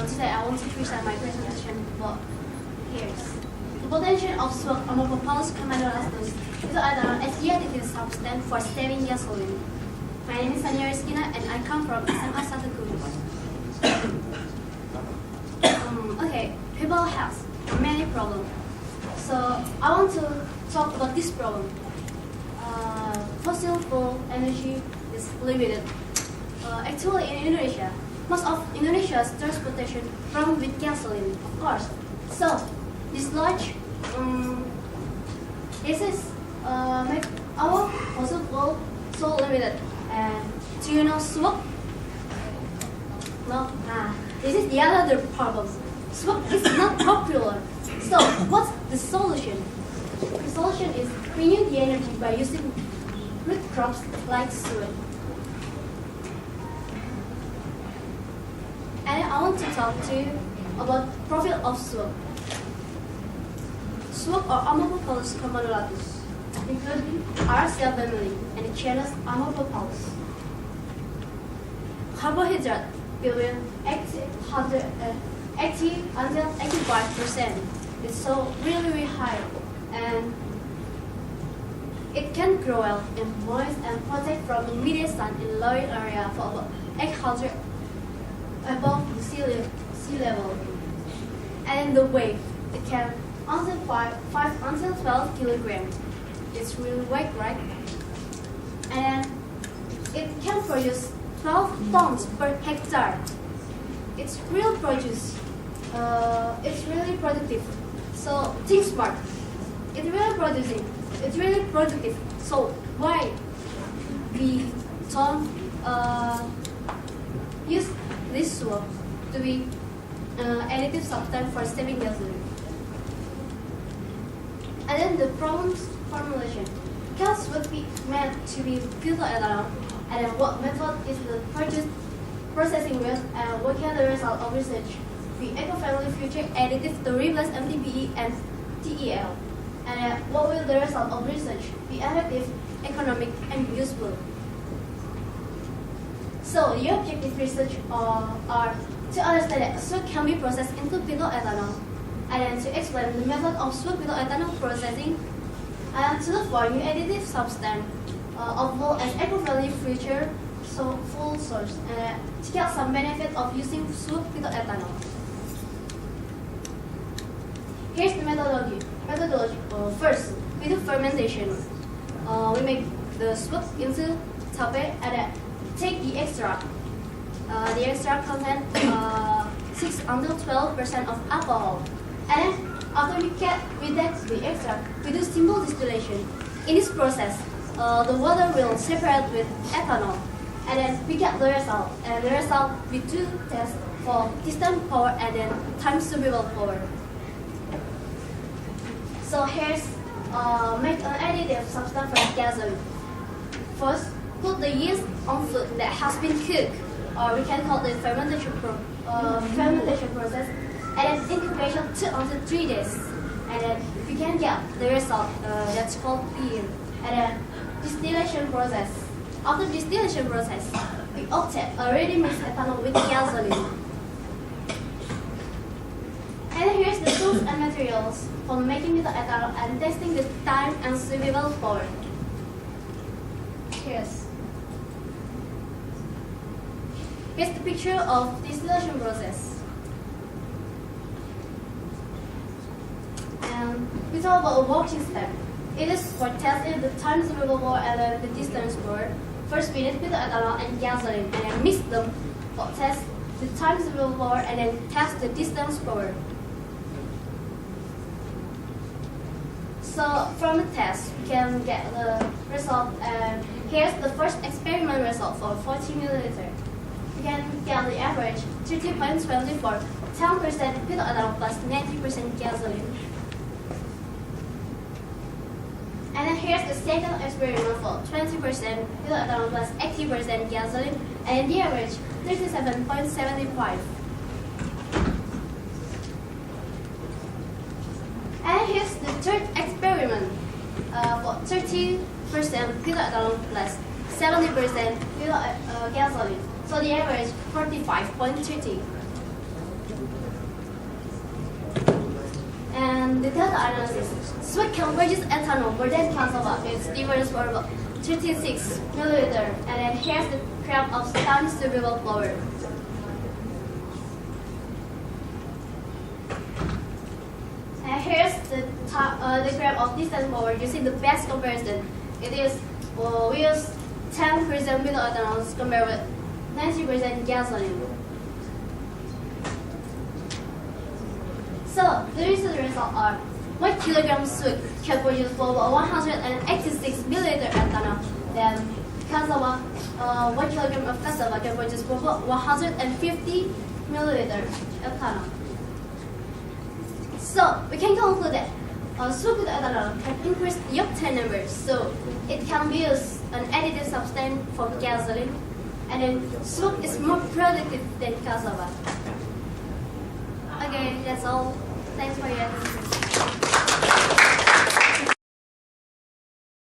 today I want to present my presentation for here's the potential of smoke amorphous commodolus as the additive substance for saving gasoline. My name is Tsania Rizqina and I come from SMA Okay, people have many problems. So I want to talk about this problem. Fossil fuel energy is limited. Actually, in Indonesia, most of Indonesia's transportation run with gasoline, of course. So this large, this is make our fossil fuel so limited. And do you know smoke? No. This is the other problem. Smoke is not popular. So what's the solution? The solution is renew the energy by using root crops like soy. And I want to talk to you about profile of smoke. Smoke or Amorphous commodolatus, including RCL family and the genus Amorphous. Carbohydrate between 80 until 85%. It's so really high, and it can grow well in moist and protect from immediate sun in low area for about 800 above the sea level. And the weight, it can until 5 until 12 kilograms. It's really weight, right? And it can produce 12 tons per hectare. It's real produce. It's really productive. So think smart. It's really producing. It's really productive. So why we don't use this swap to be additive substance for saving gasoline? And then the problem's formulation. Gas would be meant to be butyl ethanol, and then what method is the processing with, and what can the result of research be eco-friendly future additive to replace MTBE and TEL? And what will the result of research be effective, economic, and useful? So the objective research are to understand that smoke can be processed into butyl ethanol, and then to explain the method of smoke butyl ethanol processing, and to look for new additive substance of full and eco-friendly future fuel source, and to get some benefit of using smoke butyl ethanol. Here's the methodology. First, we do fermentation. We make the smoke into tape and take the extract. The extract contains 6 until 12% of alcohol. And after we get the extract, we do simple distillation. In this process, the water will separate with ethanol, and then we get the result. And the result we do test for distillation power and then time survival power. So here's make an additive substance for gasoline. First, put the yeast on food that has been cooked, or we can call it fermentation process, and then incubation 2 until 3 days, and then we can get the result that's called beer. And then distillation process. After distillation process, we obtain a ready-mixed ethanol with gasoline. And here's the tools and materials for making the ethanol and testing the time and survival power. Here's the picture of distillation process. And we talk about a working step. It is for testing the time survival power and then the distance power. First, we need butyl ethanol and gasoline, and then mix them for test the time survival power and then test the distance power. So from the test, we can get the result, and here's the first experiment result for 40 milliliter. We can get the average 30.24, 10% butyl ethanol plus 90% gasoline. And then here's the second experiment for 20% butyl ethanol plus 80% gasoline, and the average 37.75. And here's the third experiment for 30% butyl ethanol plus 70% gasoline. So the average 45.30. And the data analysis. Sweat converges ethanol more than cassava. It's difference for about 36 milliliter, and then here's the graph of soluble flour. And here's the graph of distilled flour using the best comparison. It is we use 10% middle ethanol compared with 90% gasoline. So the result are 1 kilogram sweet can produce for about 186 milliliter ethanol. Then cassava, 1 kilogram of cassava can produce for about 150 milliliter ethanol. So we can conclude that sweet with ethanol can increase the octane numbers, so it can be used an additive substance for gasoline, and then sweet is more productive than cassava. Okay, that's all. Thanks for your attention.